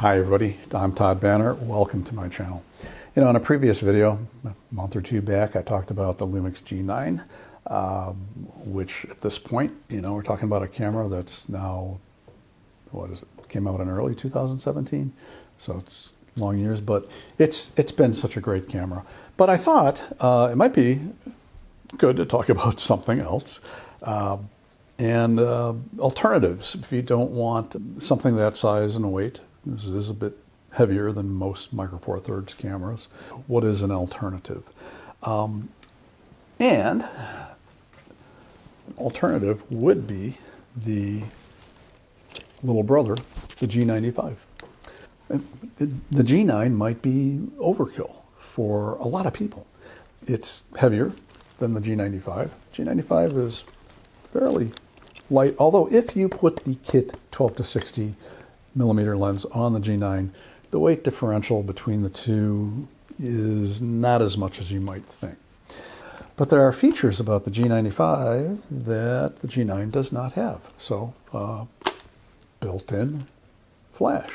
Hi everybody, I'm Todd Banner. Welcome to my channel. You know, in a previous video, a month or two back, I talked about the Lumix G9, which at this point, you know, we're talking about a camera that's now, what is it, came out in early 2017, so it's long years, but it's been such a great camera. But I thought it might be good to talk about something else. And alternatives, if you don't want something that size and weight. This is a bit heavier than most Micro Four Thirds cameras. What is an alternative? And an alternative would be the little brother, the G95. The G9 might be overkill for a lot of people. It's heavier than the G95. G95 is fairly light, although if you put the kit 12 to 60 millimeter lens on the G9, the weight differential between the two is not as much as you might think. But there are features about the G95 that the G9 does not have. So built-in flash.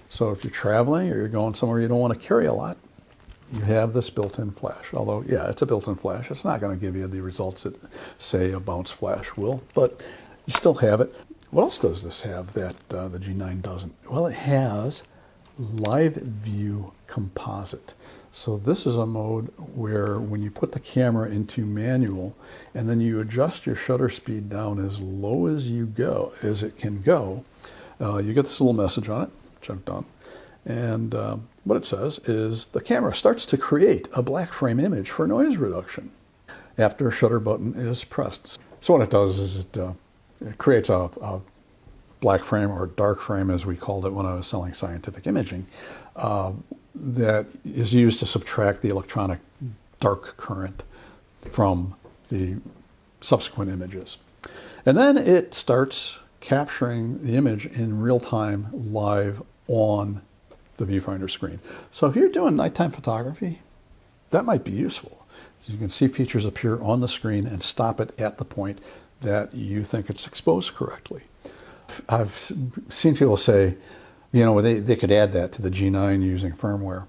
So if you're traveling or you're going somewhere you don't want to carry a lot, you have this built-in flash. Although, yeah, it's a built-in flash. It's not going to give you the results that, say, a bounce flash will, but you still have it. What else does this have that the G9 doesn't? Well, it has live view composite. So this is a mode where when you put the camera into manual and then you adjust your shutter speed down as low as it can go, you get this little message on it, which I've done. And what it says is the camera starts to create a black frame image for noise reduction after a shutter button is pressed. So what it does is it creates a black frame, or dark frame as we called it when I was selling scientific imaging, that is used to subtract the electronic dark current from the subsequent images. And then it starts capturing the image in real time live on the viewfinder screen. So if you're doing nighttime photography, that might be useful. So you can see features appear on the screen and stop it at the point that you think it's exposed correctly. I've seen people say, you know, they could add that to the G9 using firmware.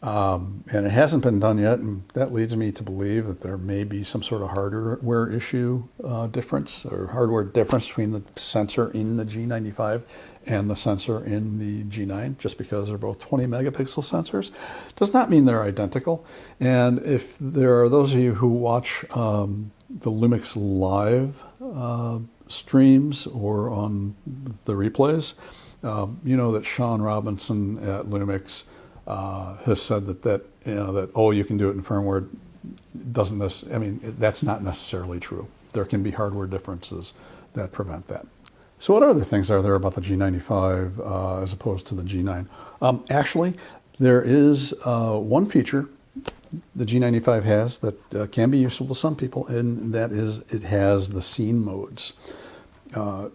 And it hasn't been done yet, and that leads me to believe that there may be some sort of hardware issue difference, or hardware difference between the sensor in the G95 and the sensor in the G9, just because they're both 20 megapixel sensors. Does not mean they're identical. And if there are those of you who watch the Lumix live streams or on the replays, you know that Sean Robinson at Lumix has said that oh, you can do it in firmware. Doesn't this? I mean, that's not necessarily true. There can be hardware differences that prevent that. So what other things are there about the G95 as opposed to the G9? Actually, there is one feature the G95 has that can be useful to some people, and that is it has the scene modes.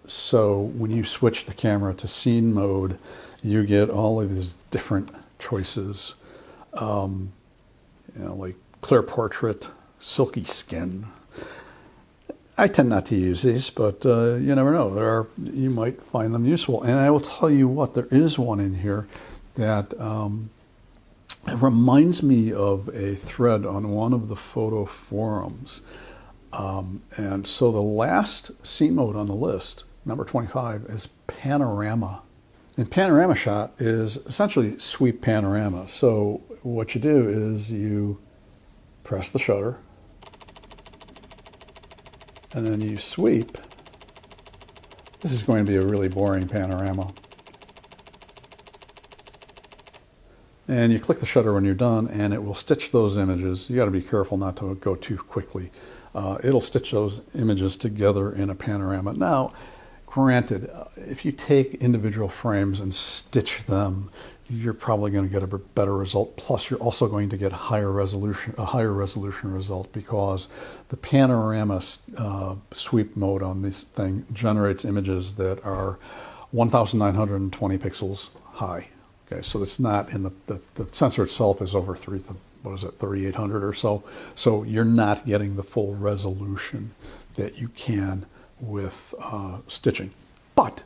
So when you switch the camera to scene mode, you get all of these different choices, you know, like clear portrait, silky skin. I tend not to use these, but you never know. You might find them useful. And I will tell you what, there is one in here that it reminds me of a thread on one of the photo forums. And so the last scene mode on the list, number 25, is panorama. And panorama shot is essentially sweep panorama. So what you do is you press the shutter, and then you sweep. This is going to be a really boring panorama. And you click the shutter when you're done, and it will stitch those images. You got to be careful not to go too quickly. It'll stitch those images together in a panorama. Now, granted, if you take individual frames and stitch them, you're probably going to get a better result. Plus, you're also going to get a higher resolution result, because the panorama sweep mode on this thing generates images that are 1,920 pixels high. Okay, so it's not in the sensor itself is over 3,800 or so. So you're not getting the full resolution that you can with stitching. But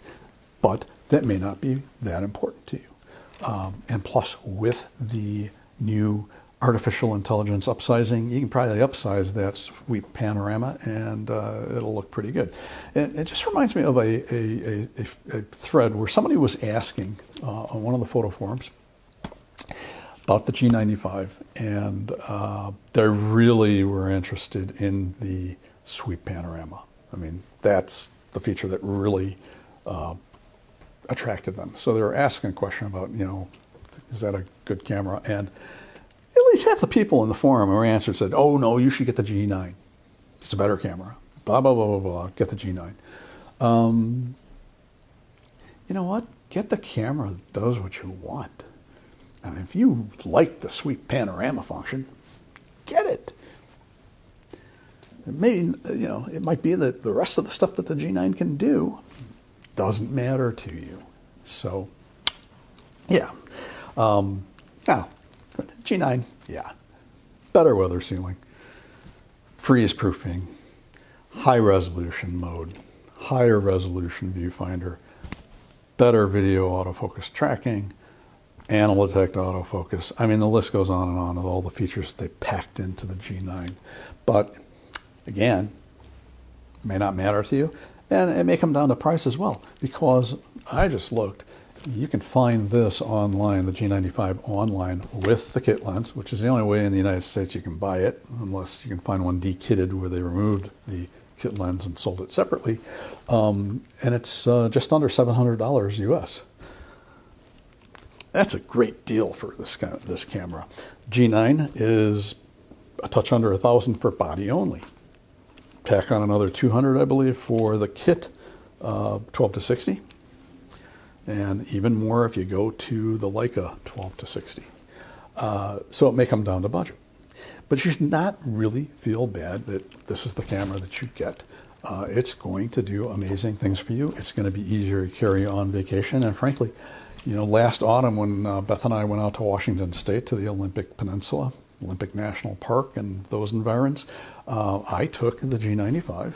that may not be that important to you. And plus, with the new artificial intelligence upsizing, you can probably upsize that sweep panorama and it'll look pretty good. And it just reminds me of a thread where somebody was asking on one of the photo forums about the G95, and they really were interested in the sweep panorama. I mean, that's the feature that really attracted them. So they were asking a question about, you know, is that a good camera? And at least half the people in the forum who answered said, oh no, you should get the G9. It's a better camera. Blah, blah, blah, blah, blah. Get the G9. You know what? Get the camera that does what you want. I mean, if you like the sweep panorama function, get it. Maybe, you know, it might be that the rest of the stuff that the G9 can do doesn't matter to you. So, yeah. Now, G9, yeah. Better weather sealing, freeze proofing, high resolution mode, higher resolution viewfinder, better video autofocus tracking, animal detect autofocus. I mean, the list goes on and on of all the features they packed into the G9. But again, may not matter to you, and it may come down to price as well, because I just looked. You can find this online, the G95 online with the kit lens, which is the only way in the United States you can buy it, unless you can find one dekitted where they removed the kit lens and sold it separately. And it's just under $700 US. That's a great deal for this camera. G9 is a touch under $1,000 for body only. Tack on another $200, I believe, for the kit 12 to 60. And even more if you go to the Leica 12 to 60. So it may come down to budget. But you should not really feel bad that this is the camera that you get. It's going to do amazing things for you. It's going to be easier to carry on vacation. And frankly, you know, last autumn when Beth and I went out to Washington State to the Olympic Peninsula, Olympic National Park and those environs, I took the G95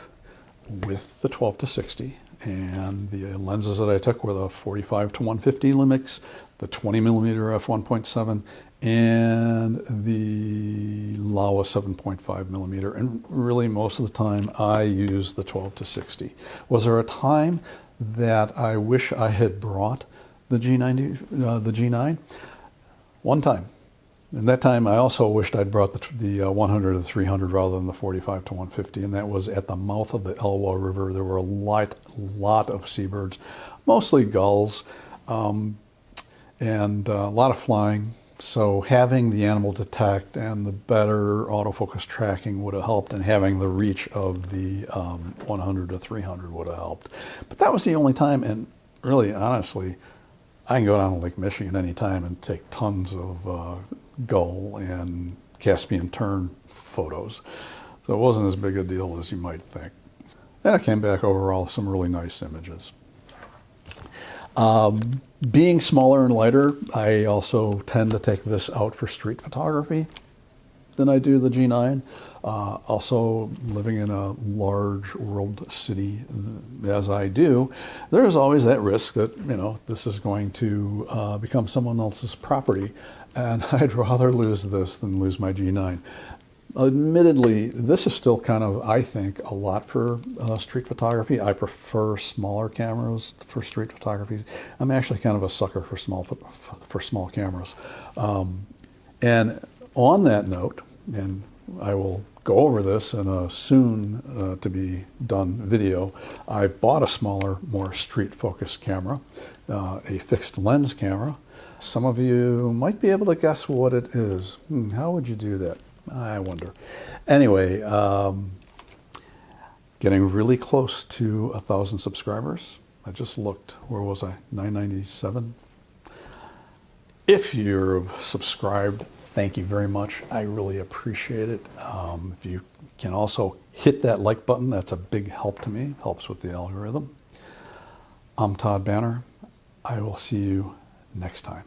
with the 12 to 60. And the lenses that I took were the 45 to 150 Lumix, the 20 millimeter f1.7, and the Laowa 7.5 millimeter. And really, most of the time, I used the 12 to 60. Was there a time that I wish I had brought the G9? One time. And that time, I also wished I'd brought the 100 to 300 rather than the 45 to 150, and that was at the mouth of the Elwha River. There were a lot of seabirds, mostly gulls, and a lot of flying. So having the animal detect and the better autofocus tracking would have helped, and having the reach of the 100 to 300 would have helped. But that was the only time, and really, honestly, I can go down to Lake Michigan anytime and take tons of gull and Caspian tern photos. So it wasn't as big a deal as you might think. And it came back overall some really nice images. Being smaller and lighter, I also tend to take this out for street photography than I do the G9. Also, living in a large world city as I do, there's always that risk that, you know, this is going to become someone else's property, and I'd rather lose this than lose my G9. Admittedly, this is still kind of, I think, a lot for street photography. I prefer smaller cameras for street photography. I'm actually kind of a sucker for small cameras. And on that note, and I will go over this in a soon to be done video, I've bought a smaller, more street-focused camera, a fixed lens camera. Some of you might be able to guess what it is. How would you do that? I wonder. Anyway, getting really close to 1,000 subscribers. I just looked. Where was I? 997. If you're subscribed, thank you very much. I really appreciate it. If you can also hit that like button, that's a big help to me. Helps with the algorithm. I'm Todd Banner. I will see you next time.